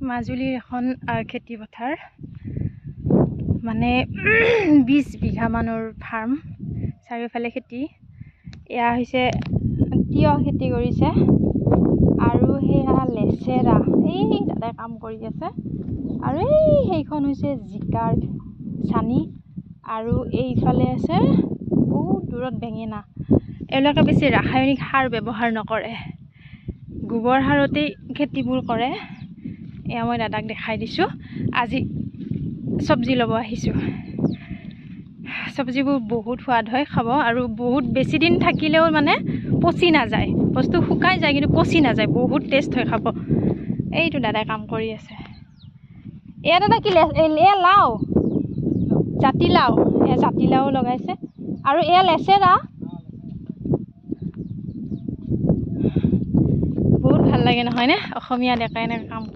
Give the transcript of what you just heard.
মাজুলীৰ এখন খেতি পথাৰ মানে 20 বিঘা মানৰ ফাৰ্ম চাৰিওফালে খেতি এয়া হৈছে তিয়হ খেতি কৰিছে আৰু সেয়া লেচেৰা এই দাদাই কাম কৰি আছে আৰু এই সেইখন হৈছে জিকাৰ চানি আৰু এইফালে আছে বহুত দূৰত বেঙেনা এওঁলোকে বেছি ৰাসায়নিক সাৰ ব্যৱহাৰ নকৰে গোবৰ সাৰতেই খেতিবোৰ কৰে এয়া মই দাদাক দেখাই দিছোঁ আজি চব্জি ল'ব আহিছোঁ চব্জিবোৰ বহুত সোৱাদ হয় খাব আৰু বহুত বেছি দিন থাকিলেও মানে পচি নাযায় বস্তু শুকাই যায় কিন্তু পচি নাযায় বহুত টেষ্ট হয় খাব এইটো দাদাই কাম কৰি আছে এয়া দাদা কি এয়া লাও জাতিলাও লগাইছে আৰু এয়া লেচেৰা বহুত ভাল লাগে নহয়নে অসমীয়া ডেকাই এনেকৈ কাম কৰে